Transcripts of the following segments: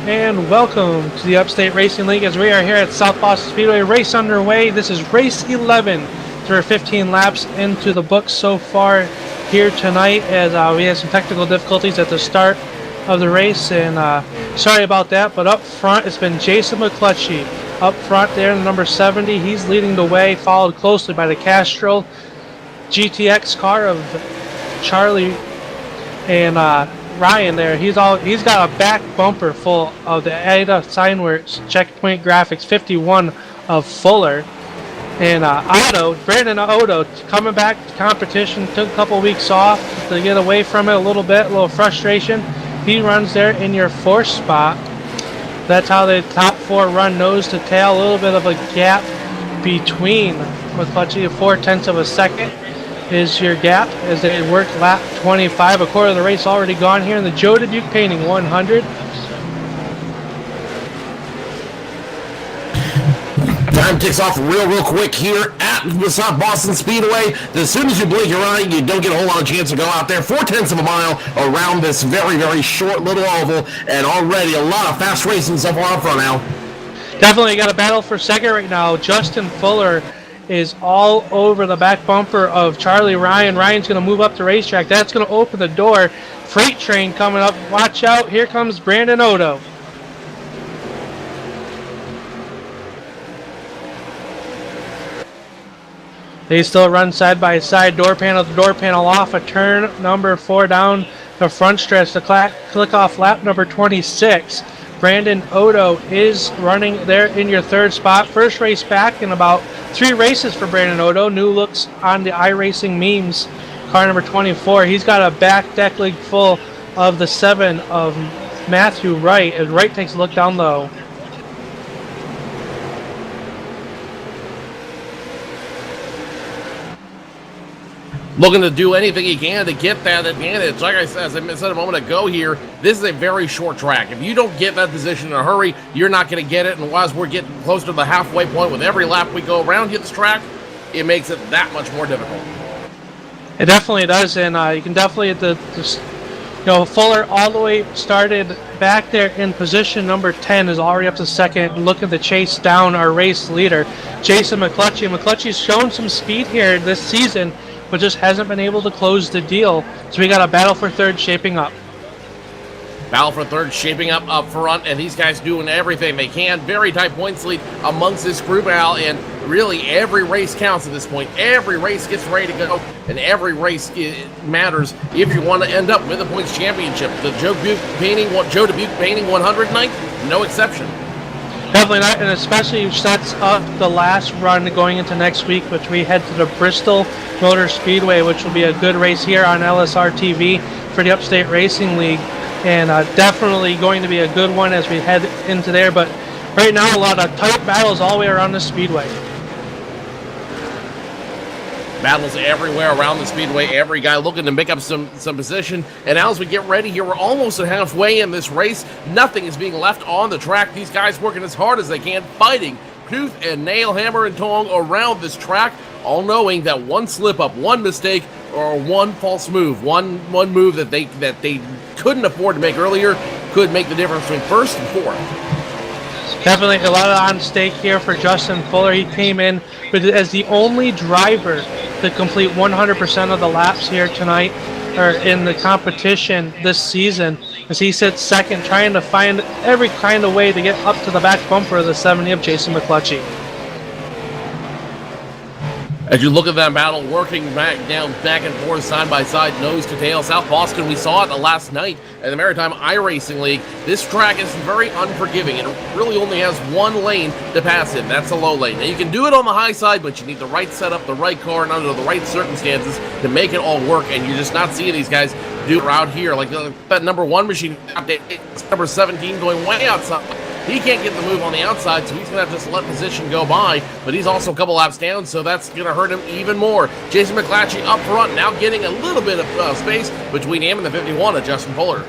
and welcome to the Upstate Racing League as we are here at South Boston Speedway. Race underway. This is race 11 through 15 laps into the books so far here tonight as we had some technical difficulties at the start of the race, and sorry about that. But up front it's been Jason McClutchy up front there in the number 70. He's leading the way, followed closely by the Castrol GTX car of Charlie and Ryan there. He's got a back bumper full of the Ada Signworks Checkpoint Graphics 51 of Fuller. And Brandon Odo coming back to competition, took a couple weeks off to get away from it a little bit, a little frustration. He runs there in your fourth spot. That's how the top four run nose to tail. A little bit of a gap between McClutchy, 0.4 of a second is your gap as they work lap 25. A quarter of the race already gone here in the Joe Dubuque Painting 100. Time ticks off real quick here at the South Boston Speedway. As soon as you blink your eye, you don't get a whole lot of chance to go out there. 0.4 of a mile around this very short little oval, and already a lot of fast racing so far up front now. Definitely got a battle for second right now. Justin Fuller is all over the back bumper of Charlie Ryan. Ryan's going to move up the racetrack. That's going to open the door. Freight train coming up. Watch out. Here comes Brandon Odo. They still run side by side. Door panel off. A turn number 4 down the front stretch. The click off lap number 26. Brandon Odo is running there in your third spot. First race back in about 3 races for Brandon Odo. New looks on the iRacing memes. Car number 24. He's got a back deck league full of the 7 of Matthew Wright as Wright takes a look down low. Looking to do anything he can to get that advantage. Like I said, as I said a moment ago here, this is a very short track. If you don't get that position in a hurry, you're not going to get it. And as we're getting closer to the halfway point with every lap we go around here this track, it makes it that much more difficult. It definitely does, and you can definitely Fuller all the way started back there in position number 10 is already up to second, looking to chase down our race leader, Jason McClutchy. McClutchy's shown some speed here this season, but just hasn't been able to close the deal. So we got a battle for third shaping up. Battle for third shaping up front, and these guys doing everything they can. Very tight points lead amongst this group, Al, and really every race counts at this point. Every race gets ready to go, and every race matters if you want to end up with the points championship. The Joe Dubuque Painting 100 night, no exception. Definitely not, and especially sets up the last run going into next week, which we head to the Bristol Motor Speedway, which will be a good race here on LSRTV for the Upstate Racing League, and definitely going to be a good one as we head into there. But right now, a lot of tight battles all the way around the speedway. Battles everywhere around the speedway. Every guy looking to make up some position. And now as we get ready here, we're almost at halfway in this race. Nothing is being left on the track. These guys working as hard as they can, fighting tooth and nail, hammer and tong around this track, all knowing that one slip up, one mistake, or one false move, one move that they couldn't afford to make earlier could make the difference between first and fourth. Definitely a lot on stake here for Justin Fuller. He came in as the only driver to complete 100% of the laps here tonight, or in the competition this season, as he sits second, trying to find every kind of way to get up to the back bumper of the 70 of Jason McClutchy. As you look at that battle, working back and forth, side by side, nose to tail. South Boston, we saw it the last night at the Maritime iRacing League. This track is very unforgiving. It really only has one lane to pass in. That's the low lane. Now, you can do it on the high side, but you need the right setup, the right car, and under the right circumstances to make it all work. And you're just not seeing these guys do it out here. Like that number 1 machine, number 17, going way outside. He can't get the move on the outside, so he's going to have to just let position go by, but he's also a couple laps down, so that's going to hurt him even more. Jason McClutchy up front, now getting a little bit of space between him and the 51 of Justin Fuller.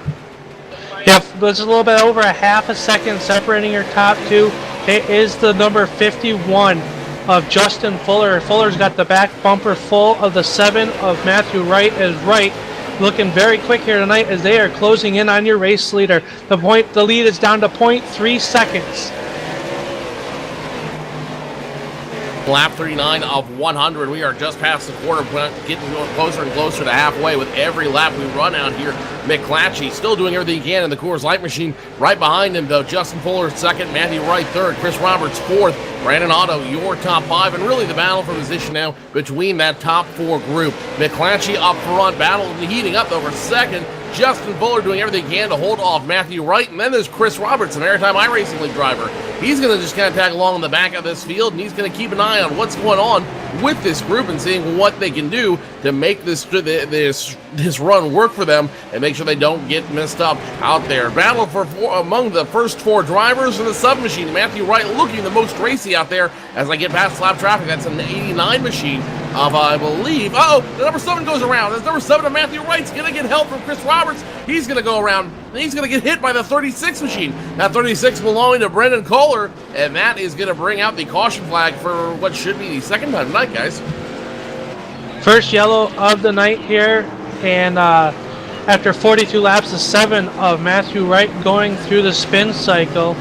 Yeah, there's a little bit over a half a second separating your top two. It is the number 51 of Justin Fuller. Fuller's got the back bumper full of the 7 of Matthew Wright as Wright looking very quick here tonight as they are closing in on your race leader. The lead is down to 0.3 seconds. Lap 39 of 100. We are just past the quarter, getting closer and closer to halfway with every lap we run out here. McClatchy still doing everything he can in the Coors Light machine. Right behind him, though, Justin Fuller second, Matthew Wright third, Chris Roberts fourth, Brandon Otto, your top five, and really the battle for position now between that top four group. McClatchy up front, battle heating up over second. Justin Fuller doing everything he can to hold off Matthew Wright, and then there's Chris Roberts, the Maritime iRacing League driver. He's going to just kind of tag along in the back of this field, and he's going to keep an eye on what's going on with this group and seeing what they can do to make this run work for them and make sure they don't get messed up out there. Battle among the first four drivers in the submachine. Matthew Wright looking the most racy out there as I get past lap traffic. That's an 89 machine of, I believe. Uh-oh, the number 7 goes around. As number 7 of Matthew Wright's going to get help from Chris Roberts. He's going to go around. He's going to get hit by the 36 machine. That 36 belonging to Brendan Kohler, and that is going to bring out the caution flag for what should be the second time tonight, guys. First yellow of the night here, and after 42 laps, the 7 of Matthew Wright going through the spin cycle,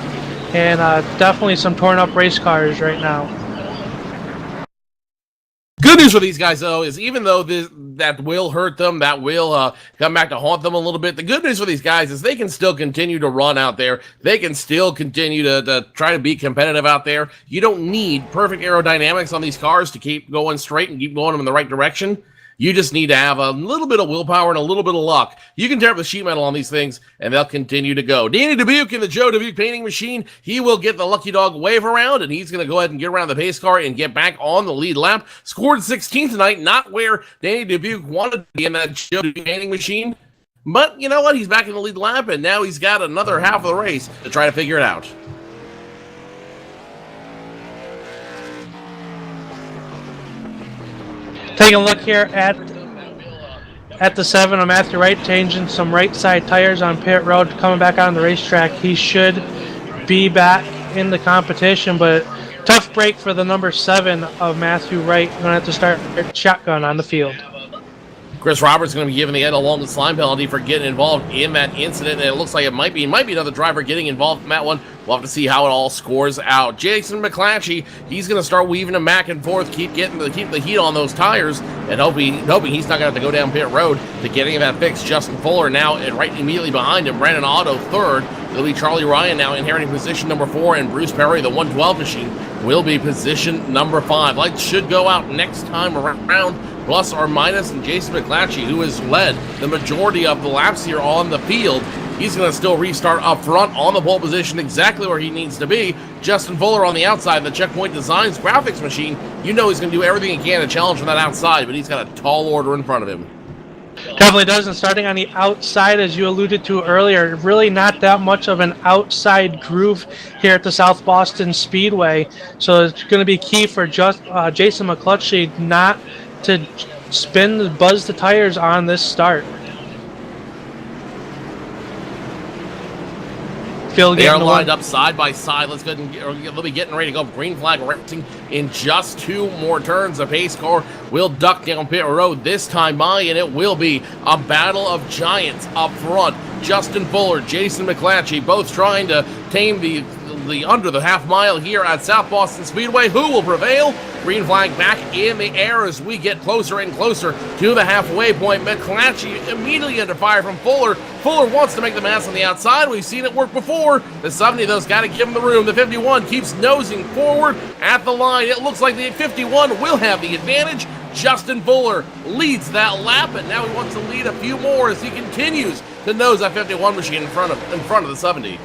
and definitely some torn up race cars right now. Good news for these guys, though, is even though that will hurt them, that will come back to haunt them a little bit, the good news for these guys is they can still continue to run out there. They can still continue to try to be competitive out there. You don't need perfect aerodynamics on these cars to keep going straight and keep going them in the right direction. You just need to have a little bit of willpower and a little bit of luck. You can tear up the sheet metal on these things, and they'll continue to go. Danny Dubuque in the Joe Dubuque Painting machine. He will get the Lucky Dog wave around, and he's going to go ahead and get around the pace car and get back on the lead lap. Scored 16th tonight, not where Danny Dubuque wanted to be in that Joe Dubuque Painting machine. But you know what? He's back in the lead lap, and now he's got another half of the race to try to figure it out. Taking a look here at the 7 of Matthew Wright, changing some right side tires on pit road, coming back on the racetrack. He should be back in the competition, but tough break for the number 7 of Matthew Wright. Going to have to start shotgun on the field. Chris Roberts is going to be given the end along the slime penalty for getting involved in that incident, and it looks like it might be another driver getting involved in that one. We'll have to see how it all scores out. Jason McClatchy, he's going to start weaving them back and forth, keep the heat on those tires, and hoping he's not going to have to go down pit road to get any of that fixed. Justin Fuller now, and right immediately behind him, Brandon Otto third. It'll be Charlie Ryan now inheriting position number 4, and Bruce Perry, the 112 machine, will be position number 5. Lights should go out next time around, plus or minus, and Jason McClatchy, who has led the majority of the laps here on the field, he's going to still restart up front on the pole position exactly where he needs to be. Justin Fuller on the outside, the Checkpoint Designs graphics machine. You know he's going to do everything he can to challenge from that outside, but he's got a tall order in front of him. Definitely does, and starting on the outside, as you alluded to earlier, really not that much of an outside groove here at the South Boston Speedway. So it's going to be key for Jason McClatchy not to buzz the tires on this start. They are lined up side by side. Let's go and they'll be getting ready to go. Green flag racing in just 2 more turns. The pace car will duck down pit road this time by, and it will be a battle of giants up front. Justin Fuller, Jason McClatchy, both trying to tame the under the half mile here at South Boston Speedway. Who will prevail? Green flag back in the air as we get closer and closer to the halfway point. McClatchy immediately under fire from Fuller. Fuller wants to make the mass on the outside. We've seen it work before. The 70, though's got to give him the room. The 51 keeps nosing forward at the line. It looks like the 51 will have the advantage. Justin Fuller leads that lap, and now he wants to lead a few more as he continues to nose that 51 machine in front of the 70.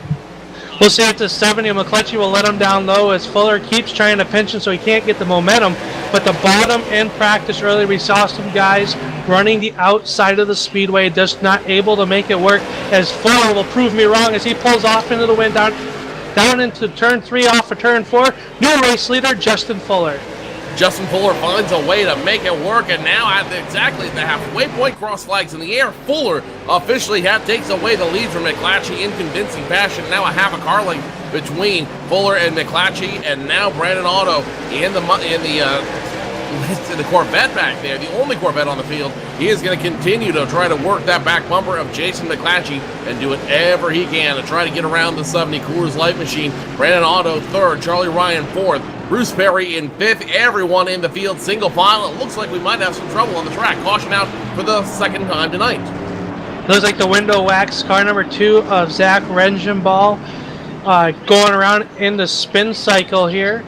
We'll see if the 70 of McClatchy will let him down low as Fuller keeps trying to pinch him so he can't get the momentum. But the bottom in practice earlier, we saw some guys running the outside of the speedway, just not able to make it work, as Fuller will prove me wrong as he pulls off into the wind down into turn 3 off of turn 4. New race leader, Justin Fuller. Justin Fuller finds a way to make it work, and now at exactly the halfway point, cross flags in the air, Fuller officially takes away the lead from McClatchy in convincing fashion. Now a half a car length between Fuller and McClatchy, and now Brandon Otto in the the Corvette back there, the only Corvette on the field. He is going to continue to try to work that back bumper of Jason McClatchy and do whatever he can to try to get around the 70 Coors Light machine. Brandon Otto third, Charlie Ryan fourth, Bruce Perry in fifth, everyone in the field single file. It looks like we might have some trouble on the track. Caution out for the second time tonight. Looks like the window wax car number 2 of Zach Regenball going around in the spin cycle here.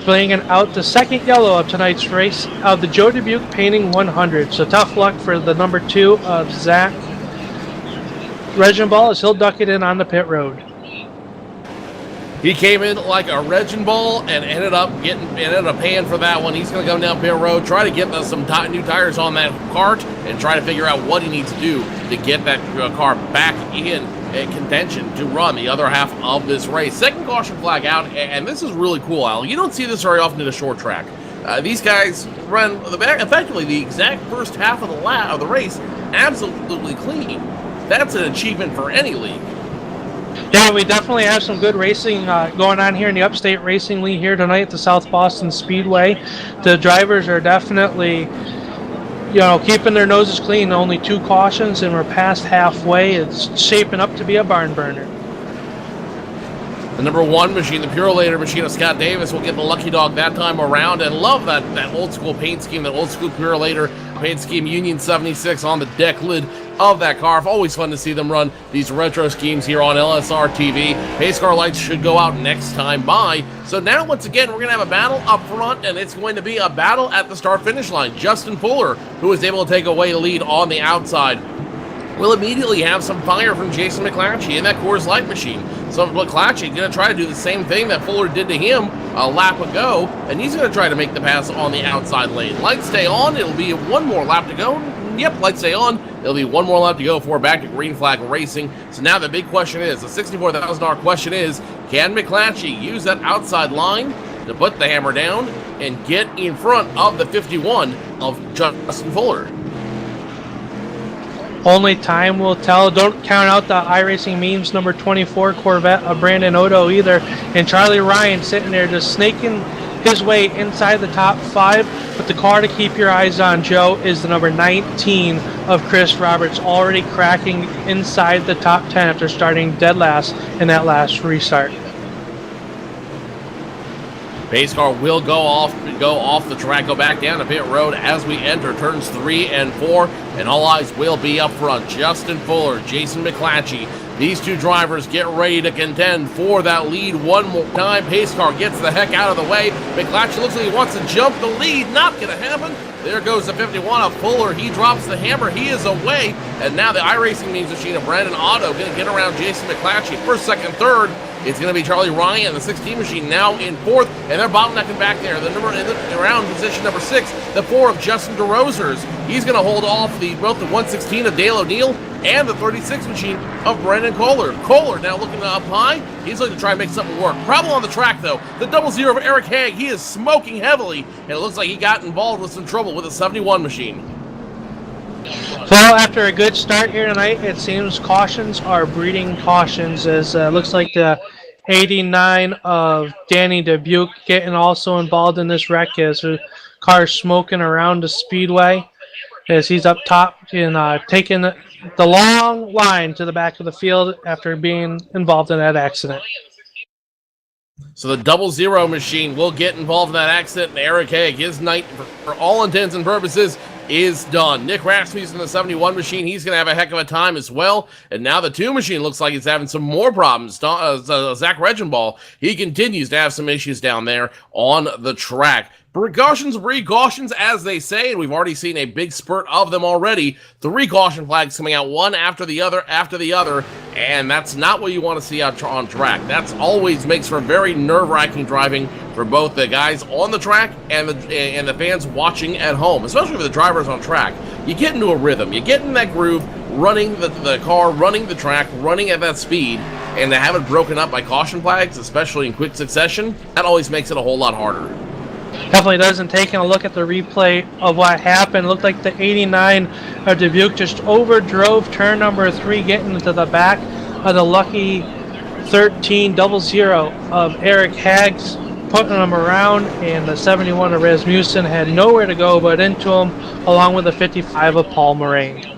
Bringing out the second yellow of tonight's race of the Joe Dubuque Painting 100. So tough luck for the number 2 of Zach Regenball as he'll duck it in on the pit road. He came in like a Regenball and ended up paying for that one. He's going to go down pit road, try to get some new tires on that kart, and try to figure out what he needs to do to get that car back in contention to run the other half of this race. Second caution flag out, and this is really cool, Al. You don't see this very often in a short track. These guys run effectively the exact first half of the race absolutely clean. That's an achievement for any league. Yeah, we definitely have some good racing going on here in the Upstate Racing League here tonight at the South Boston Speedway. The drivers are definitely, keeping their noses clean. Only 2 cautions, and we're past halfway. It's shaping up to be a barn burner. The number 1 machine, the Purolator machine of Scott Davis, will get the lucky dog that time around, and love that old school paint scheme, that old school Purolator paint scheme, Union 76 on the deck lid of that car. Always fun to see them run these retro schemes here on LSRTV. Pace car lights should go out next time by. So now, once again, we're going to have a battle up front, and it's going to be a battle at the start-finish line. Justin Fuller, who was able to take away the lead on the outside, will immediately have some fire from Jason McClatchy in that Coors Light machine. So McClatchy going to try to do the same thing that Fuller did to him a lap ago, and he's going to try to make the pass on the outside lane. Lights stay on. It'll be one more lap to go. Yep, lights stay on. It'll be one more lap to go for back to green flag racing. So now the big question is, the $64,000 question is, can McClatchy use that outside line to put the hammer down and get in front of the 51 of Justin Fuller? Only time will tell. Don't count out the iRacing Memes number 24 Corvette of Brandon Odo either. And Charlie Ryan sitting there just snaking his way inside the top 5. But the car to keep your eyes on, Joe, is the number 19 of Chris Roberts, already cracking inside the top 10 after starting dead last in that last restart. Pace car will go off the track, go back down to pit road as we enter turns 3 and 4, and all eyes will be up front. Justin Fuller, Jason McClatchy, these 2 drivers get ready to contend for that lead one more time. Pace car gets the heck out of the way. McClatchy looks like he wants to jump the lead. Not going to happen. There goes the 51 of Fuller. He drops the hammer. He is away. And now the iRacing Means machine of Brandon Otto going to get around Jason McClatchy. First, second, third. It's going to be Charlie Ryan, the 16 machine, now in 4th, and they're bottlenecking back there. The number around position number 6, the 4 of Justin DeRosers. He's going to hold off both the 116 of Dale O'Neill and the 36 machine of Brandon Kohler. Kohler now looking up high. He's looking to try and make something work. Problem on the track, though. The 00 of Eric Haig. He is smoking heavily, and it looks like he got involved with some trouble with the 71 machine. Well, after a good start here tonight, it seems cautions are breeding cautions, as looks like the 89 of Danny Dubuque getting also involved in this wreck as the car smoking around the speedway as he's up top and taking the long line to the back of the field after being involved in that accident. So the 00 machine will get involved in that accident, and Eric Haig, his night, for all intents and purposes, is done. Nick Rasmussen, the 71 machine, he's going to have a heck of a time as well. And now the 2 machine looks like he's having some more problems. Zach Regenball, he continues to have some issues down there on the track. Precautions breed cautions, as they say, and we've already seen a big spurt of them already. 3 caution flags coming out, one after the other, and that's not what you want to see out on track. That's always makes for very nerve-wracking driving for both the guys on the track and the fans watching at home, especially for the drivers on track. You get into a rhythm, you get in that groove, running the car, running the track, running at that speed, and to have it broken up by caution flags, especially in quick succession, that always makes it a whole lot harder. Definitely doesn't. Taking a look at the replay of what happened, looked like the 89 of Dubuque just overdrove turn number 3, getting into the back of the lucky 13 00 of Eric Haig's putting him around, and the 71 of Rasmussen had nowhere to go but into him, along with the 55 of Paul Moraine.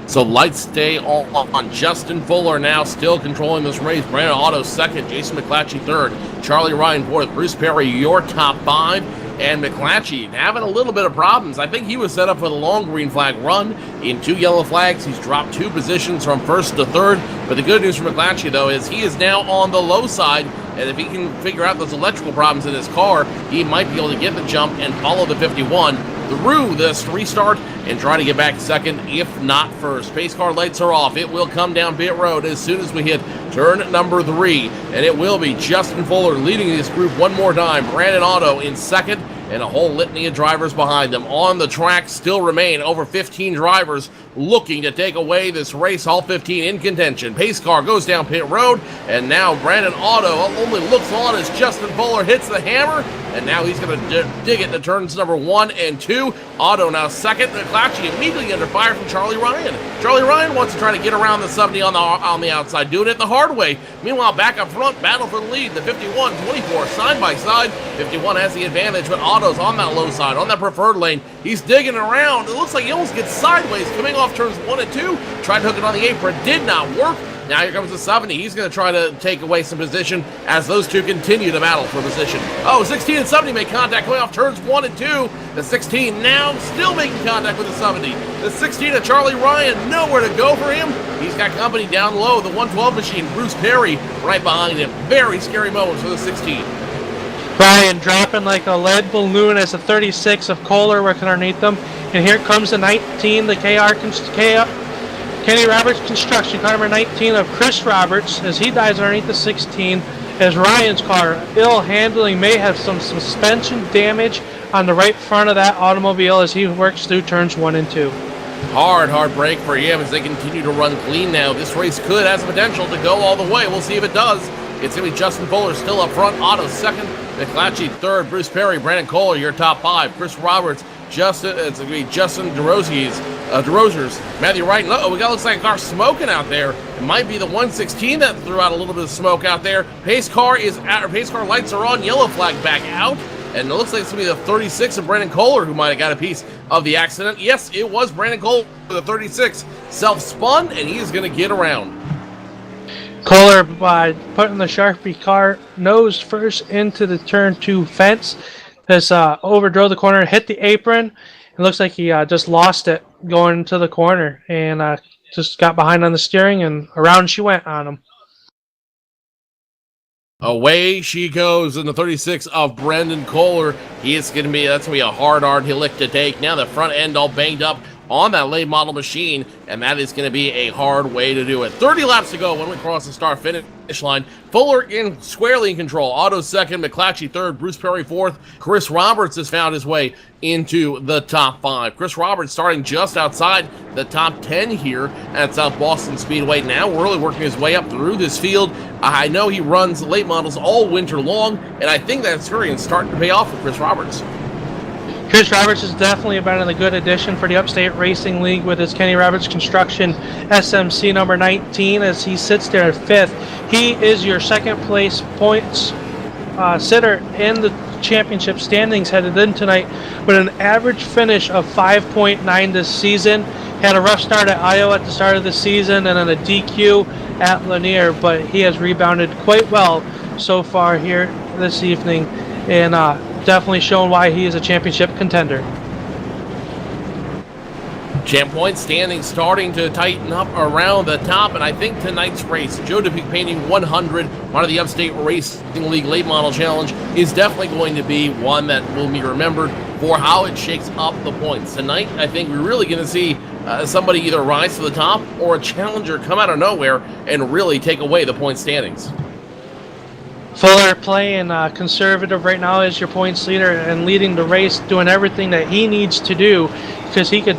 So lights stay on Justin Fuller now, still controlling this race. Brandon Otto second, Jason McClatchy third, Charlie Ryan fourth, Bruce Perry your top five, and McClatchy having a little bit of problems. I think he was set up for the long green flag run. In 2 yellow flags, he's dropped 2 positions from first to third. But the good news for McClatchy, though, is he is now on the low side. And if he can figure out those electrical problems in his car, he might be able to get the jump and follow the 51 through this restart and try to get back second, if not first. Pace car lights are off. It will come down pit road as soon as we hit turn number 3. And it will be Justin Fuller leading this group one more time. Brandon Otto in second, and a whole litany of drivers behind them. On the track still remain over 15 drivers looking to take away this race. All 15 in contention. Pace car goes down pit road, and now Brandon Otto only looks on as Justin Fuller hits the hammer, and now he's going to dig it to turns number 1 and 2. Otto now second. McClatchy immediately under fire from Charlie Ryan. Charlie Ryan wants to try to get around the 70 on the outside, doing it the hard way. Meanwhile, back up front, battle for the lead. The 51, 24, side by side. 51 has the advantage, but Otto's on that low side, on that preferred lane. He's digging around. It looks like he almost gets sideways coming off turns 1 and 2. Tried to hook it on the apron, did not work. Now here comes the 70. He's going to try to take away some position as those two continue to battle for position. Oh, 16 and 70 make contact coming off turns 1 and 2. The 16 now still making contact with the 70. The 16 of Charlie Ryan, nowhere to go for him. He's got company down low. The 112 machine, Bruce Perry, right behind him. Very scary moments for the 16. Ryan dropping like a lead balloon as the 36 of Kohler working underneath them. And here comes the 19, the Kenny Roberts Construction, car number 19 of Chris Roberts, as he dives underneath the 16, as Ryan's car, ill handling, may have some suspension damage on the right front of that automobile as he works through turns 1 and 2. Hard break for him as they continue to run clean now. This race has the potential to go all the way. We'll see if it does. It's going to be Justin Fuller still up front, Otto second, McClatchy third, Bruce Perry, Brandon Kohler, your top 5, Chris Roberts, it's going to be Justin DeRozier's, Matthew Wright. Uh-oh, we got looks like a car smoking out there. It might be the 116 that threw out a little bit of smoke out there. Pace car lights are on, yellow flag back out. And it looks like it's going to be the 36 of Brandon Kohler who might have got a piece of the accident. Yes, it was Brandon Kohler, the 36, self-spun, and he is going to get around. Kohler putting the Sharpie car nose first into the turn 2 fence. Has overdrove the corner, hit the apron. It looks like he just lost it going into the corner and just got behind on the steering, and around she went on him. Away she goes in the 36 of Brandon Kohler. That's going to be a hard lick to take. Now the front end all banged up on that late model machine, and that is going to be a hard way to do it. 30 laps to go when we cross the start-finish line. Fuller squarely in control. Otto second, McClatchy third, Bruce Perry fourth. Chris Roberts has found his way into the top 5. Chris Roberts starting just outside the top 10 here at South Boston Speedway. Now really working his way up through this field. I know he runs late models all winter long, and I think that experience starting to pay off for Chris Roberts. Chris Roberts has definitely been a good addition for the Upstate Racing League with his Kenny Roberts Construction SMC number 19 as he sits there at 5th. He is your second place points sitter in the championship standings headed in tonight with an average finish of 5.9 this season. Had a rough start at Iowa at the start of the season and then a DQ at Lanier, but he has rebounded quite well so far here this evening and definitely shown why he is a championship contender. Champ point standing starting to tighten up around the top, and I think tonight's race, Joe Dubuque Painting 100, one of the Upstate Racing League Late Model Challenge, is definitely going to be one that will be remembered for how it shakes up the points. Tonight, I think we're really going to see somebody either rise to the top or a challenger come out of nowhere and really take away the point standings. Fuller playing conservative right now as your points leader and leading the race, doing everything that he needs to do because he could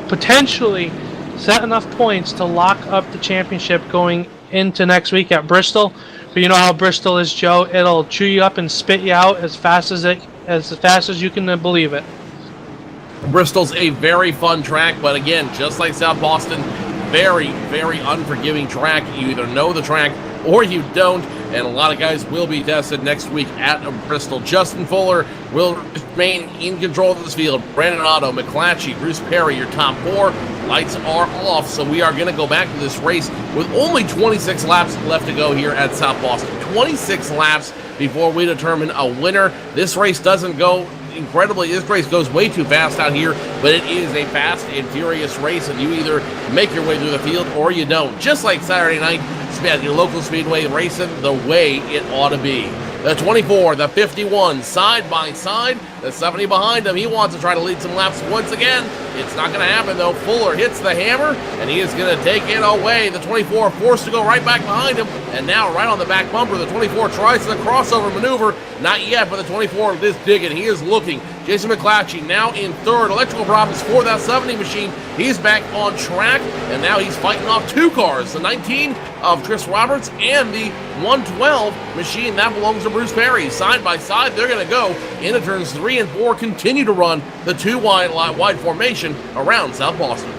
potentially set enough points to lock up the championship going into next week at Bristol. But you know how Bristol is, Joe. It'll chew you up and spit you out as fast as you can believe it. Bristol's a very fun track, but again, just like South Boston, very, very unforgiving track. You either know the track or you don't. And a lot of guys will be tested next week at Bristol. Justin Fuller will remain in control of this field. Brandon Otto, McClatchy, Bruce Perry, your top 4. Lights are off, so we are going to go back to this race with only 26 laps left to go here at South Boston. 26 laps before we determine a winner. This race doesn't go incredibly, this race goes way too fast out here, but it is a fast and furious race, and you either make your way through the field or you don't. Just like Saturday night at your local speedway, racing the way it ought to be. The 24, the 51, side by side. The 70 behind him. He wants to try to lead some laps once again. It's not going to happen, though. Fuller hits the hammer, and he is going to take it away. The 24 forced to go right back behind him, and now right on the back bumper. The 24 tries the crossover maneuver. Not yet, but the 24 is digging. He is looking. Jason McClatchy now in third. Electrical problems for that 70 machine. He's back on track, and now he's fighting off 2 cars. The 19 of Chris Roberts and the 112 machine that belongs to Bruce Perry. Side by side, they're going to go into turns 3 and 4, continue to run the 2 wide formation around South Boston.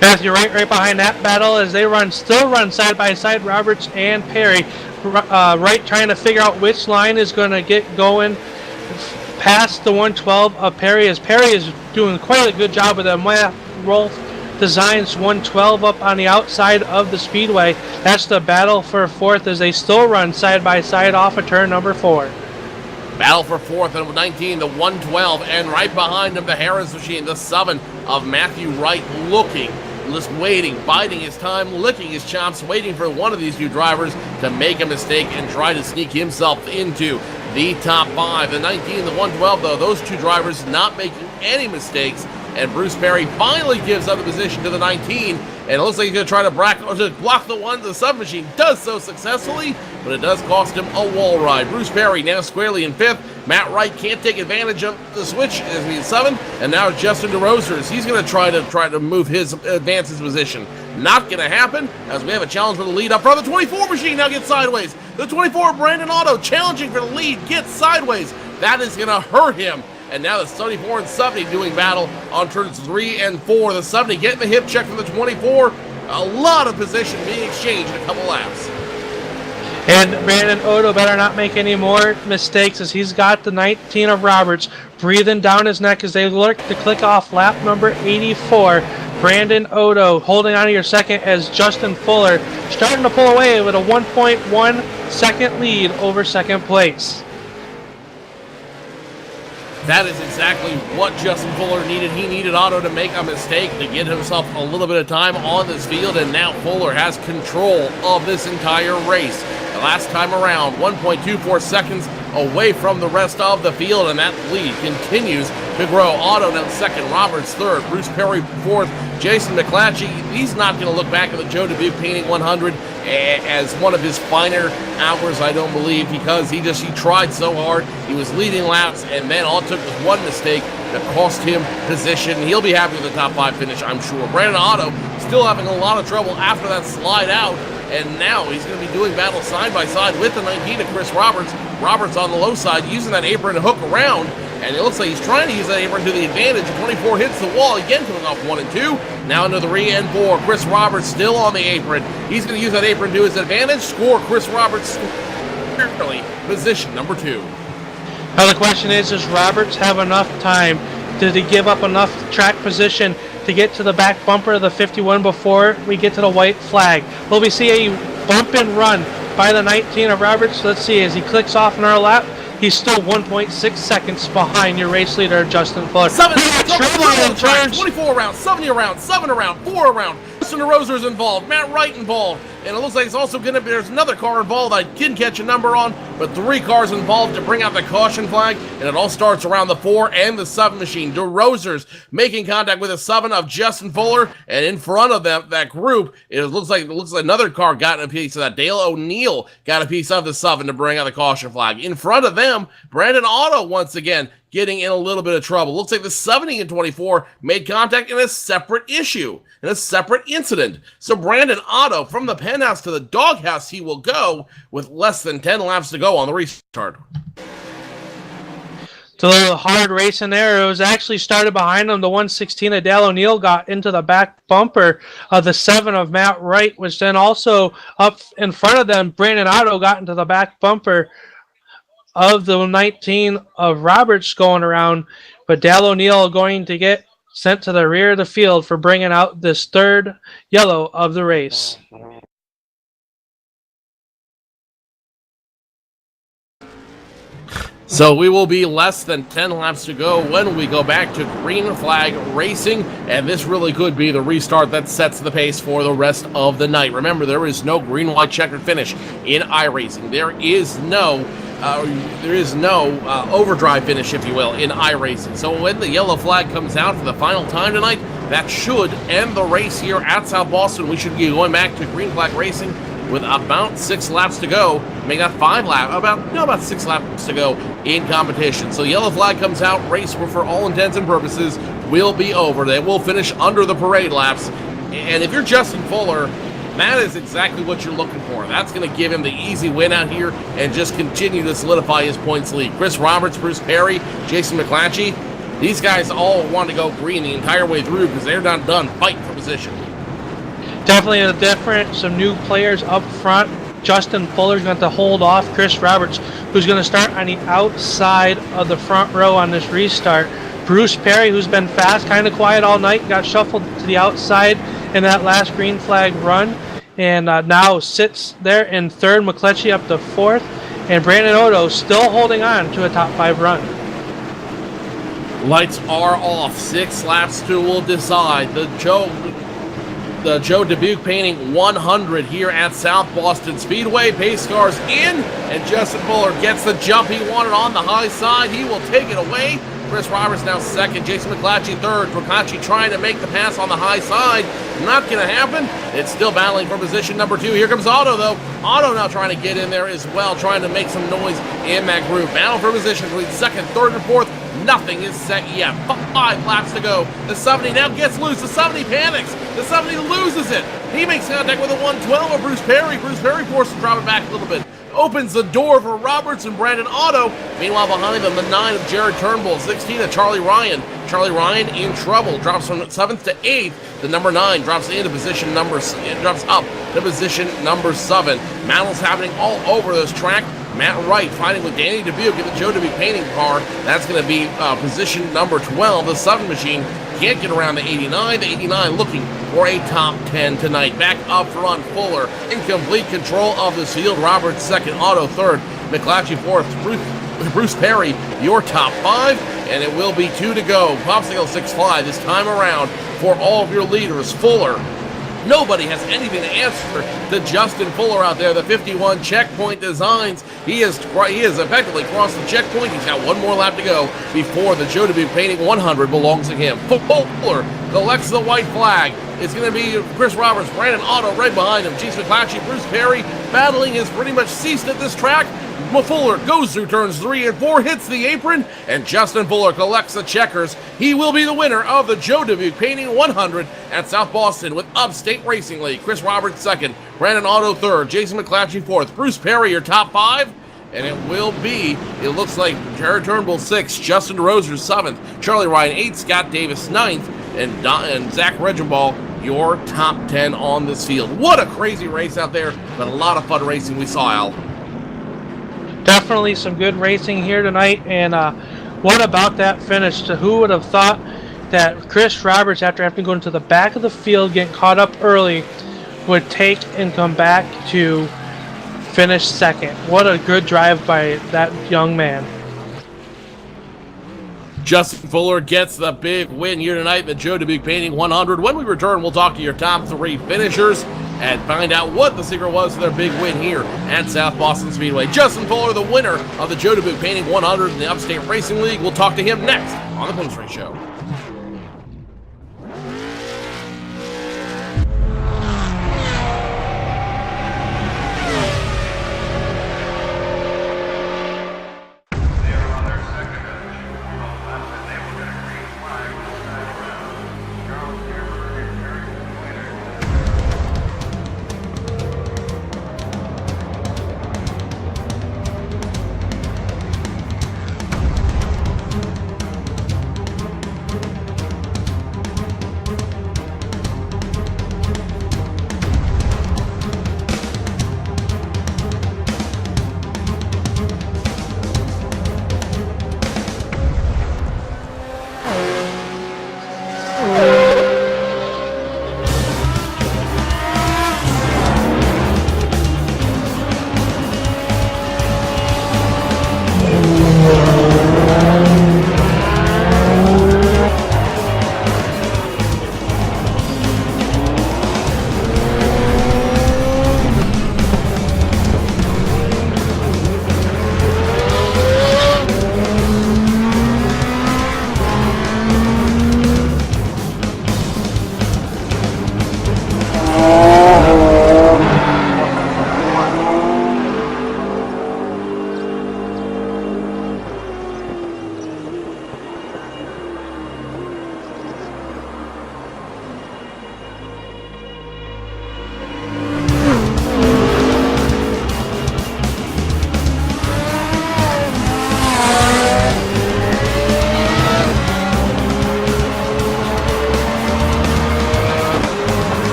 Matthew, right behind that battle as they still run side by side, Roberts and Perry, right trying to figure out which line is going to get going past the 112 of Perry, as Perry is doing quite a good job with that Rolf Designs 112 up on the outside of the speedway. That's the battle for 4th as they still run side by side off of turn number 4. Battle for 4th and 19, the 112, and right behind him, the Harris machine, the 7 of Matthew Wright, looking, just waiting, biding his time, licking his chops, waiting for one of these 2 drivers to make a mistake and try to sneak himself into the top 5. The 19, the 112, though, those 2 drivers not making any mistakes, and Bruce Perry finally gives up the position to the 19, and it looks like he's going to try to block the submachine. Does so successfully, but it does cost him a wall ride. Bruce Perry now squarely in 5th. Matt Wright can't take advantage of the switch as he's 7th, and now Justin DeRosers. He's going to try to move advance his position. Not going to happen, as we have a challenge for the lead up front. The 24 machine now gets sideways. The 24, Brandon Otto, challenging for the lead, gets sideways. That is going to hurt him. And now the 74 and 70 doing battle on turns 3 and 4. The 70 getting the hip check from the 24. A lot of position being exchanged in a couple laps. And Brandon Otto better not make any more mistakes, as he's got the 19 of Roberts breathing down his neck as they look to click off lap number 84. Brandon Otto holding on to your second as Justin Fuller starting to pull away with a 1.1 second lead over second place. That is exactly what Justin Fuller needed. He needed Otto to make a mistake to get himself a little bit of time on this field, and now Fuller has control of this entire race. The last time around, 1.24 seconds away from the rest of the field, and that lead continues to grow. Otto now second, Roberts third, Bruce Perry fourth, Jason McClatchy. He's not going to look back at the Joe Dubuque Painting 100 as one of his finer hours, I don't believe, because he tried so hard. He was leading laps, and then all it took was one mistake that cost him position. He'll be happy with the top 5 finish, I'm sure. Brandon Otto still having a lot of trouble after that slide out, and now he's going to be doing battle side by side with the 19 of Chris Roberts. Roberts on the low side using that apron to hook around, and it looks like he's trying to use that apron to the advantage. 24 hits the wall again, coming off 1 and 2. Now into 3 and 4. Chris Roberts still on the apron. He's going to use that apron to his advantage. Score Chris Roberts position number 2. Now the question is, does Roberts have enough time? Did he give up enough track position to get to the back bumper of the 51 before we get to the white flag? Will we see a bump and run by the 19 of Roberts? Let's see, as he clicks off in our lap, he's still 1.6 seconds behind your race leader, Justin Fuller. 24 around, 70 around, 7 around, 4 around. Justin DeRoser's involved, Matt Wright involved, and it looks like it's also going to be, there's another car involved I didn't catch a number on, but 3 cars involved to bring out the caution flag, and it all starts around the 4 and the 7 machine. DeRoser's making contact with the 7 of Justin Fuller, and in front of them, that group, it looks like another car got a piece of that. Dale O'Neill got a piece of the 7 to bring out the caution flag. In front of them, Brandon Otto once again getting in a little bit of trouble. Looks like the 70 and 24 made contact in a separate issue, in a separate incident. So Brandon Otto, from the penthouse to the doghouse, he will go with less than 10 laps to go on the restart. It's a little hard racing there. It was actually started behind him. The 116 of Dale O'Neill got into the back bumper of the 7 of Matt Wright, which then also up in front of them, Brandon Otto got into the back bumper of the 19 of Roberts going around. But Dale O'Neill going to get sent to the rear of the field for bringing out this third yellow of the race. So we will be less than 10 laps to go when we go back to green flag racing, and this really could be the restart that sets the pace for the rest of the night. Remember, there is no green, white, checkered finish in iRacing. There is no overdrive finish, if you will, in iRacing. So when the yellow flag comes out for the final time tonight, that should end the race here at South Boston. We should be going back to green flag racing with about 6 laps to go. Make that 5 laps, about 6 laps to go in competition. So yellow flag comes out, race for all intents and purposes will be over. They will finish under the parade laps. And if you're Justin Fuller, that is exactly what you're looking for. That's going to give him the easy win out here and just continue to solidify his points lead. Chris Roberts, Bruce Perry, Jason McClatchy, these guys all want to go green the entire way through because they're not done fighting for position. Definitely a different, some new players up front. Justin Fuller's going to hold off Chris Roberts, who's going to start on the outside of the front row on this restart. Bruce Perry, who's been fast, kind of quiet all night, got shuffled to the outside in that last green flag run, and now sits there in third. McCletchy up to fourth, and Brandon Odo still holding on to a top 5 run. Lights are off. 6 laps to will decide. The Joe Dubuque Painting 100 here at South Boston Speedway. Pace cars in, and Justin Fuller gets the jump he wanted on the high side. He will take it away. Chris Roberts now second. Jason McClatchy third. McClatchy trying to make the pass on the high side. Not going to happen. It's still battling for position number 2. Here comes Otto, though. Otto now trying to get in there as well, trying to make some noise in that group. Battle for position between second, third, and fourth. Nothing is set yet. 5 laps to go. The 70 now gets loose. The 70 panics. The 70 loses it. He makes contact with the 112 of Bruce Perry. Bruce Perry forced to drop it back a little bit. Opens the door for Roberts and Brandon Otto. Meanwhile, behind them, the 9 of Jared Turnbull. 16 of Charlie Ryan. Charlie Ryan in trouble. Drops from 7th to 8th. The number 9 drops into position drops up to position number 7. Battles happening all over this track. Matt Wright fighting with Danny Dubuque in the Joe Dubuque Painting car. That's going to be position number 12. The 7 machine can't get around the 89. The 89 looking for a top 10 tonight. Back up front, Fuller in complete control of this field. Roberts second, Otto third, McClatchy fourth, Bruce Perry your top 5, and it will be 2 to go. Popsicle 6-5 this time around for all of your leaders. Fuller. Nobody has anything to answer to Justin Fuller out there. The 51 checkpoint designs. He has effectively crossed the checkpoint. He's got 1 more lap to go before the Joe Dubuque Painting 100 belongs to him. Fuller collects the white flag. It's going to be Chris Roberts, Brandon Otto right behind him. Jason McClatchy, Bruce Perry. Battling has pretty much ceased at this track. Fuller goes through turns 3 and 4, hits the apron, and Justin Fuller collects the checkers. He will be the winner of the Joe Dubuque Painting 100 at South Boston with Upstate Racing League. Chris Roberts second, Brandon Otto third, Jason McClatchy fourth, Bruce Perry your top 5, and it looks like Jared Turnbull 6th, Justin DeRozier 7th, Charlie Ryan 8th, Scott Davis 9th, and Zach Regenball your top 10 on this field. What a crazy race out there, but a lot of fun racing we saw, Al. Definitely some good racing here tonight, and what about that finish? Who would have thought that Chris Roberts, after having to go into the back of the field, getting caught up early, would take and come back to finish second? What a good drive by that young man. Justin Fuller gets the big win here tonight in the Joe Dubuque Painting 100. When we return, we'll talk to your top 3 finishers and find out what the secret was to their big win here at South Boston Speedway. Justin Fuller, the winner of the Joe Dubuque Painting 100 in the Upstate Racing League. We'll talk to him next on the Plymouth Race Show.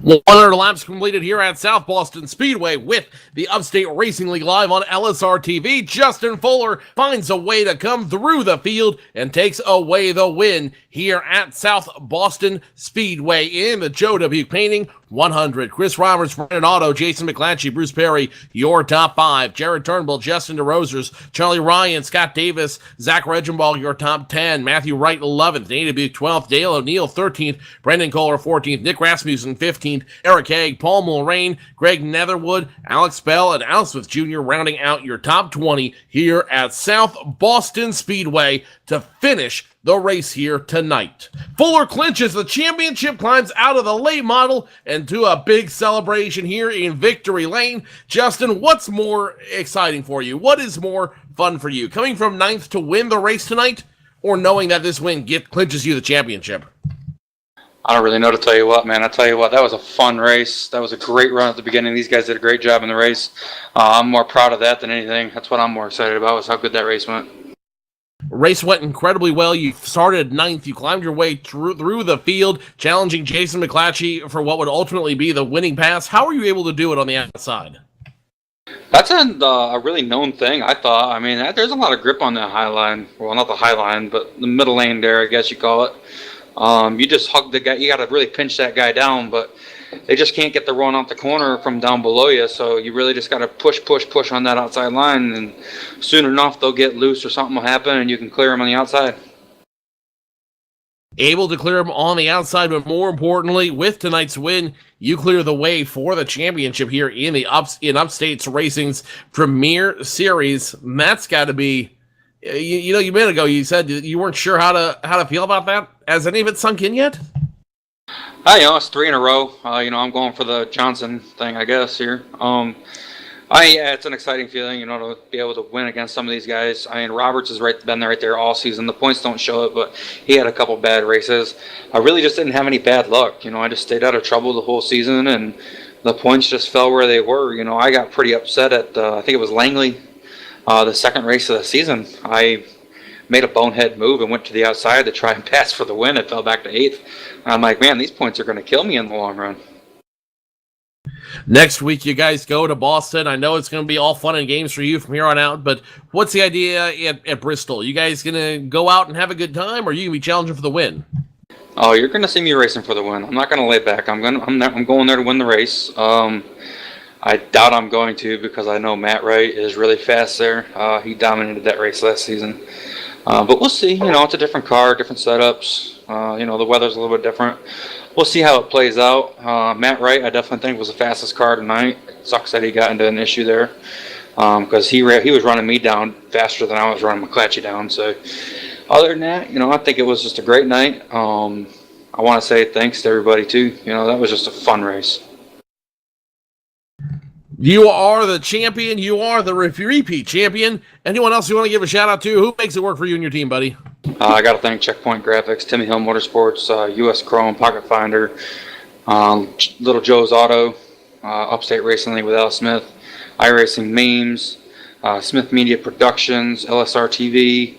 100 laps completed here at South Boston Speedway with the Upstate Racing League live on LSRTV. Justin Fuller finds a way to come through the field and takes away the win here at South Boston Speedway in the Joe Dubuque Painting 100. Chris Roberts, Brandon Otto, Jason McClatchy, Bruce Perry, your top 5. Jared Turnbull, Justin DeRosers, Charlie Ryan, Scott Davis, Zach Regenball, your top 10. Matthew Wright, 11th. Danny Dubuque, 12th. Dale O'Neill, 13th. Brendan Kohler, 14th. Nick Rasmussen, 15th. Eric Haig, Paul Mulrain, Greg Netherwood, Alex Bell, and Al Smith Jr. rounding out your top 20 here at South Boston Speedway to finish the race here tonight. Fuller clinches the championship, climbs out of the late model and to a big celebration here in Victory Lane. Justin, what's more exciting for you? What is more fun for you? Coming from 9th to win the race tonight, or knowing that this win clinches you the championship? I don't really know to tell you what, man. I tell you what, that was a fun race. That was a great run at the beginning. These guys did a great job in the race. I'm more proud of that than anything. That's what I'm more excited about, was how good that race went. Race went incredibly well. You started 9th. You climbed your way through the field, challenging Jason McClatchy for what would ultimately be the winning pass. How were you able to do it on the outside? That's a really known thing, I thought. I mean, there's a lot of grip on that high line. Well, not the high line, but the middle lane there, I guess you call it. You just hug the guy. You got to really pinch that guy down, but they just can't get the run off the corner from down below you. So you really just got to push on that outside line, and soon enough they'll get loose or something will happen, and you can clear them on the outside. Able to clear them on the outside, but more importantly, with tonight's win, you clear the way for the championship here in the Upstate's Racing's Premier Series. And that's got to be, you know, a minute ago you said you weren't sure how to feel about that. Has any of it sunk in yet? It's 3 in a row. I'm going for the Johnson thing, I guess, here. It's an exciting feeling, to be able to win against some of these guys. I mean, Roberts has been right there all season. The points don't show it, but he had a couple bad races. I really just didn't have any bad luck. I just stayed out of trouble the whole season, and the points just fell where they were. I got pretty upset at, I think it was Langley, the second race of the season. I made a bonehead move and went to the outside to try and pass for the win. It fell back to 8th. I'm like, man, these points are going to kill me in the long run. Next week, you guys go to Boston. I know it's going to be all fun and games for you from here on out, but what's the idea at Bristol? You guys going to go out and have a good time, or are you going to be challenging for the win? Oh, you're going to see me racing for the win. I'm not going to lay back. I'm going there to win the race. I doubt I'm going to, because I know Matt Wright is really fast there. He dominated that race last season. But we'll see. It's a different car, different setups. The weather's a little bit different. We'll see how it plays out. Matt Wright, I definitely think, was the fastest car tonight. It sucks that he got into an issue there, because he was running me down faster than I was running McClatchy down. So other than that, I think it was just a great night. I want to say thanks to everybody too. That was just a fun race. You are the champion. You are the repeat champion. Anyone else you want to give a shout out to? Who makes it work for you and your team, buddy? I got to thank Checkpoint Graphics, Timmy Hill Motorsports, US Chrome, Pocket Finder, Little Joe's Auto, Upstate Racing League with Al Smith, iRacing Memes, Smith Media Productions, LSRTV.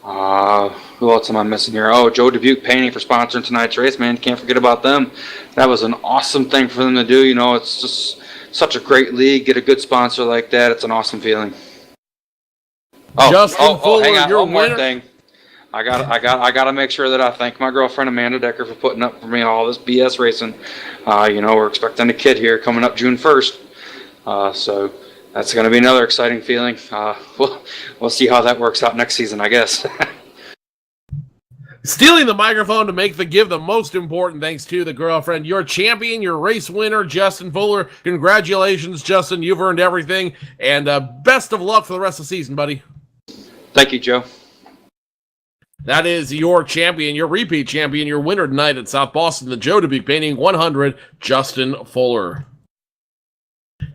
Who else am I missing here? Oh, Joe Dubuque Painting for sponsoring tonight's race, man. Can't forget about them. That was an awesome thing for them to do. It's just such a great league. Get a good sponsor like that. It's an awesome feeling. Justin Fuller, hang on. your One more winner. thing. I gotta make sure that I thank my girlfriend Amanda Decker for putting up for me all this BS racing. We're expecting a kid here coming up June 1st. So that's going to be another exciting feeling. We'll see how that works out next season, I guess. Stealing the microphone to give the most important thanks to the girlfriend, your champion, your race winner, Justin Fuller. Congratulations, Justin. You've earned everything. And best of luck for the rest of the season, buddy. Thank you, Joe. That is your champion, your repeat champion, your winner tonight at South Boston, the Joe Dubuque Painting 100, Justin Fuller.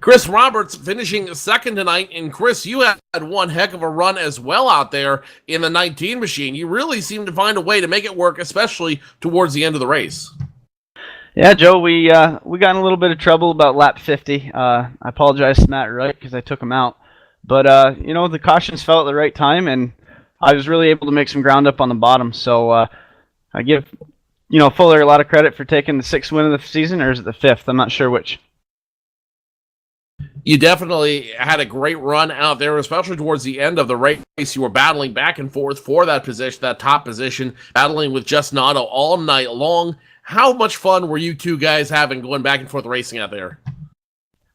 Chris Roberts finishing second tonight, and Chris, you had one heck of a run as well out there in the 19 machine. You really seemed to find a way to make it work, especially towards the end of the race. Yeah, Joe, we got in a little bit of trouble about lap 50. I apologize to Matt Wright because I took him out. But, the cautions fell at the right time, and I was really able to make some ground up on the bottom. So I give Fuller a lot of credit for taking the 6th win of the season, or is it the 5th? I'm not sure which. You definitely had a great run out there, especially towards the end of the race. You were battling back and forth for that position, that top position, battling with Justin Otto all night long. How much fun were you two guys having going back and forth racing out there?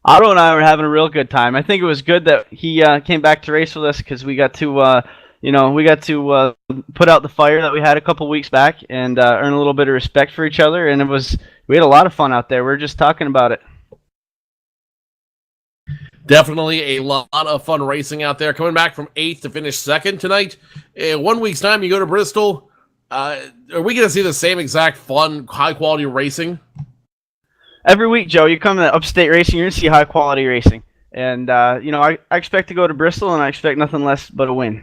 Otto and I were having a real good time. I think it was good that he came back to race with us because we got to, put out the fire that we had a couple weeks back and earn a little bit of respect for each other. And we had a lot of fun out there. We were just talking about it. Definitely a lot of fun racing out there. Coming back from 8th to finish 2nd tonight. 1 week's time, you go to Bristol. Are we going to see the same exact fun, high-quality racing? Every week, Joe, you come to Upstate Racing, you're going to see high-quality racing. And, I expect to go to Bristol, and I expect nothing less but a win.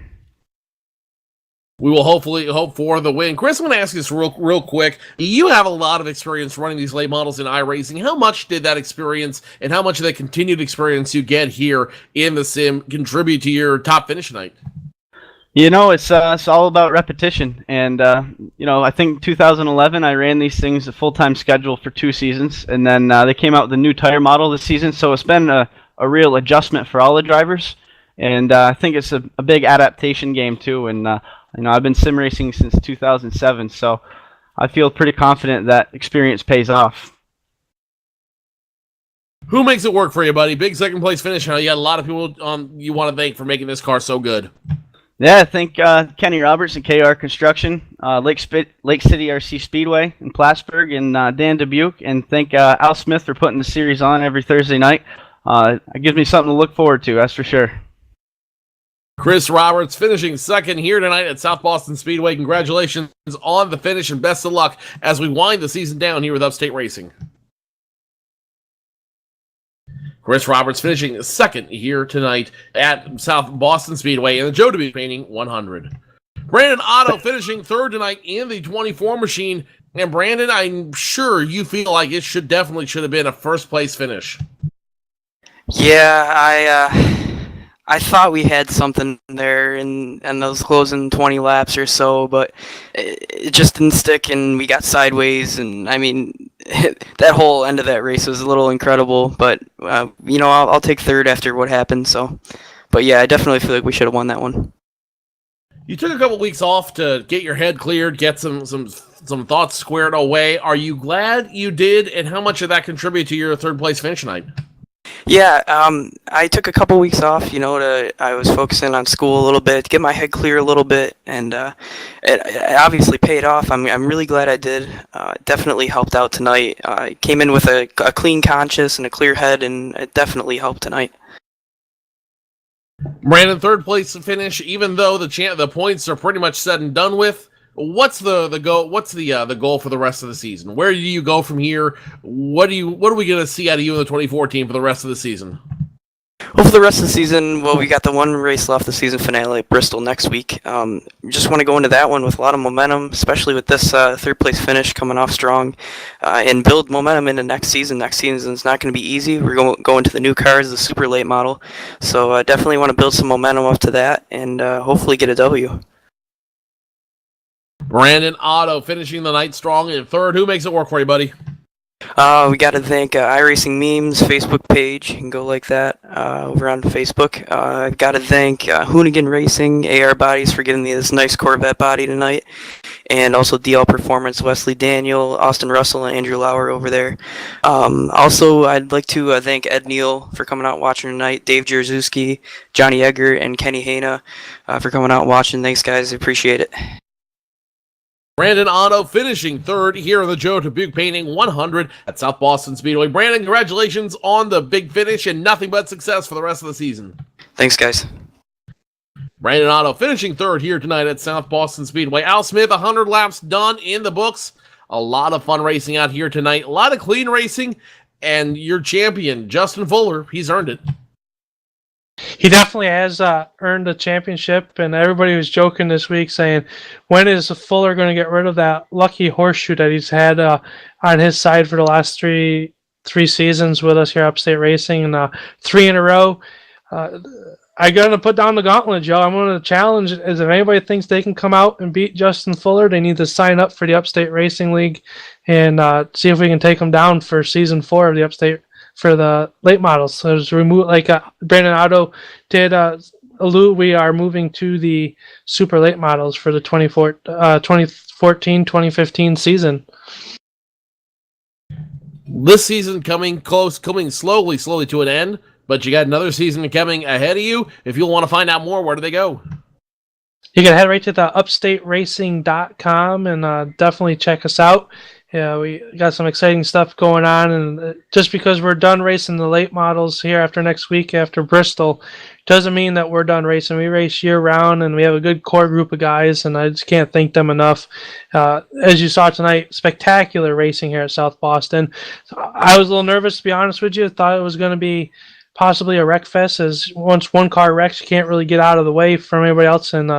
We will hopefully hope for the win. Chris, I'm going to ask you this real quick. You have a lot of experience running these late models in iRacing. How much did that experience and how much of that continued experience you get here in the sim contribute to your top finish tonight? It's all about repetition. And, I think 2011 I ran these things a full-time schedule for 2 seasons. And then they came out with a new tire model this season. So it's been a real adjustment for all the drivers. And I think it's a big adaptation game, too. And, I've been sim racing since 2007, so I feel pretty confident that experience pays off. Who makes it work for you, buddy? Big second place finish. You got a lot of people you want to thank for making this car so good. Yeah, I think Kenny Roberts and KR Construction, Lake City RC Speedway in Plattsburgh, and Dan Dubuque, and thank Al Smith for putting the series on every Thursday night. It gives me something to look forward to, that's for sure. Chris Roberts finishing 2nd here tonight at South Boston Speedway. Congratulations on the finish and best of luck as we wind the season down here with Upstate Racing. Chris Roberts finishing 2nd here tonight at South Boston Speedway in the Joe Dubuque Painting 100. Brandon Otto finishing 3rd tonight in the 24 machine. And Brandon, I'm sure you feel like it should have been a first place finish. Yeah, I thought we had something there in those closing 20 laps or so, but it just didn't stick, and we got sideways. And I mean, that whole end of that race was a little incredible. But I'll take 3rd after what happened. So, but yeah, I definitely feel like we should have won that one. You took a couple weeks off to get your head cleared, get some thoughts squared away. Are you glad you did? And how much did that contribute to your 3rd place finish tonight? Yeah, I took a couple weeks off, I was focusing on school a little bit, to get my head clear a little bit, and it obviously paid off. I'm really glad I did. It definitely helped out tonight. I came in with a clean conscience and a clear head, and it definitely helped tonight. Brandon, 3rd place finish, even though the points are pretty much said and done with. What's the goal? What's the goal for the rest of the season? Where do you go from here? What are we going to see out of you in the 2014 for the rest of the season? Well, for the rest of the season, we got the one race left, the season finale at Bristol next week. Just want to go into that one with a lot of momentum, especially with this 3rd place finish coming off strong, and build momentum into next season. Next season is not going to be easy. We're going to the new cars, the super late model, so I definitely want to build some momentum up to that and hopefully get a W. Brandon Otto finishing the night strong in 3rd. Who makes it work for you, buddy? We got to thank iRacing Memes Facebook page. You can go like that over on Facebook. Got to thank Hoonigan Racing, AR Bodies for getting me this nice Corvette body tonight. And also DL Performance, Wesley Daniel, Austin Russell, and Andrew Lauer over there. Also, I'd like to thank Ed Neal for coming out and watching tonight, Dave Jerzewski, Johnny Egger, and Kenny Hayna for coming out and watching. Thanks, guys. I appreciate it. Brandon Otto finishing 3rd here in the Joe Dubuque Painting 100 at South Boston Speedway. Brandon, congratulations on the big finish and nothing but success for the rest of the season. Thanks, guys. Brandon Otto finishing 3rd here tonight at South Boston Speedway. Al Smith, 100 laps done in the books. A lot of fun racing out here tonight. A lot of clean racing. And your champion, Justin Fuller, he's earned it. He definitely has earned the championship, and everybody was joking this week saying, when is Fuller going to get rid of that lucky horseshoe that he's had on his side for the last three seasons with us here at Upstate Racing, and 3 in a row. I gotta put down the gauntlet, Joe. I'm gonna challenge is if anybody thinks they can come out and beat Justin Fuller, they need to sign up for the Upstate Racing League and see if we can take them down for season 4 of the Upstate for the late models. So just remove, like Brandon Otto did allude, we are moving to the super late models for the 2014-2015 season. This season coming slowly to an end, but you got another season coming ahead of you. If you'll want to find out more, where do they go? You can head right to the upstateracing.com and definitely check us out. Yeah, we got some exciting stuff going on, and just because we're done racing the late models here after next week after Bristol doesn't mean that we're done racing. We race year round, and we have a good core group of guys, and I just can't thank them enough. As you saw tonight, spectacular racing here at South Boston. I was a little nervous, to be honest with you. Thought it was going to be possibly a wreck fest, as once one car wrecks, you can't really get out of the way from everybody else, and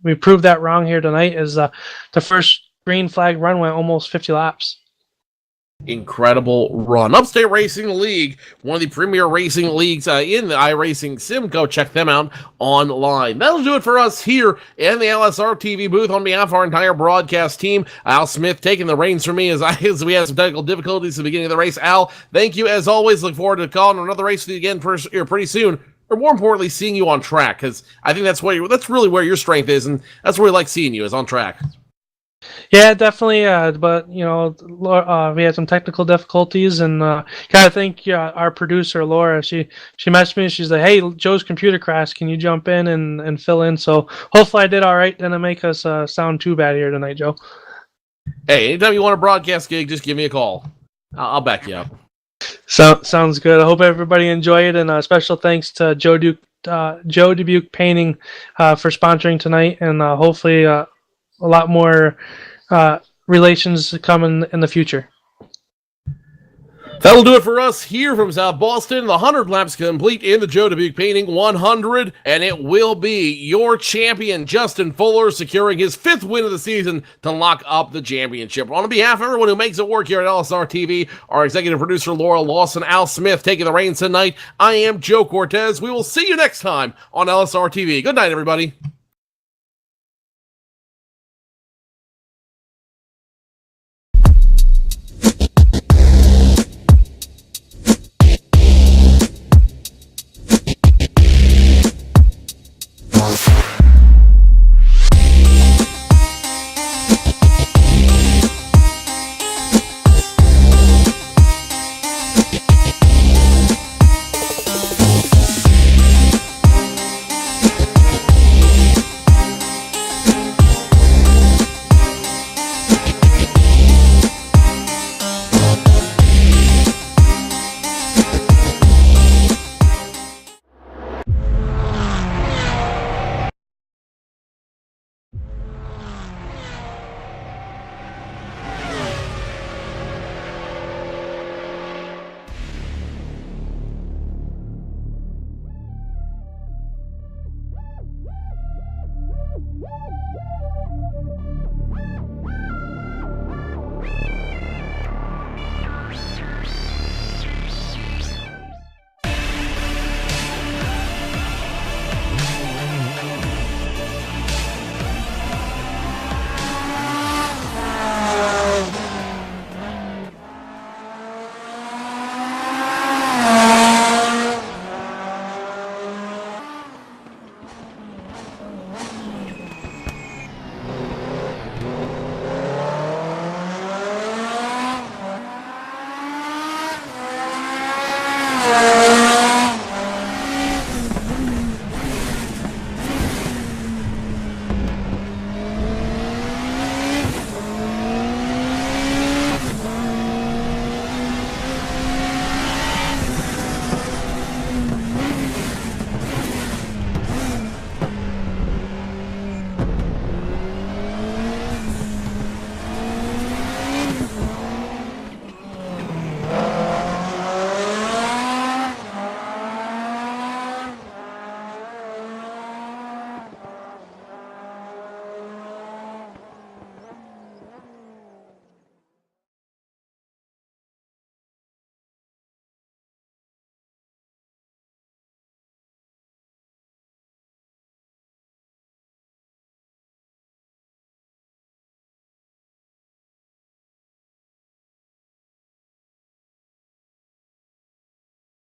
we proved that wrong here tonight, as the first green flag run went almost 50 laps. Incredible run. Upstate Racing League, one of the premier racing leagues in the iRacing sim. Go check them out online. That'll do it for us here in the LSRTV booth. On behalf of our entire broadcast team, Al Smith taking the reins for me as we had some technical difficulties at the beginning of the race. Al, thank you as always. Look forward to calling another race with you again pretty soon. Or more importantly, seeing you on track, because I think that's really where your strength is, and that's where we like seeing you, is on track. Yeah, definitely. But we had some technical difficulties, and gotta thank our producer Laura. She messaged me. She's like, "Hey, Joe's computer crashed. Can you jump in and fill in?" So hopefully I did all right. Didn't make us sound too bad here tonight, Joe. Hey, anytime you want a broadcast gig, just give me a call. I'll back you up. Sounds good. I hope everybody enjoyed it, and special thanks to Joe Dubuque Painting for sponsoring tonight, and hopefully a lot more relations coming in the future. That'll do it for us here from South Boston. The 100 laps complete in the Joe Dubuque Painting 100, and it will be your champion, Justin Fuller, securing his 5th win of the season to lock up the championship. On behalf of everyone who makes it work here at LSRTV, our executive producer Laura Lawson, Al Smith taking the reins tonight, I am Joe Cortez. We will see you next time on LSRTV. Good night, everybody.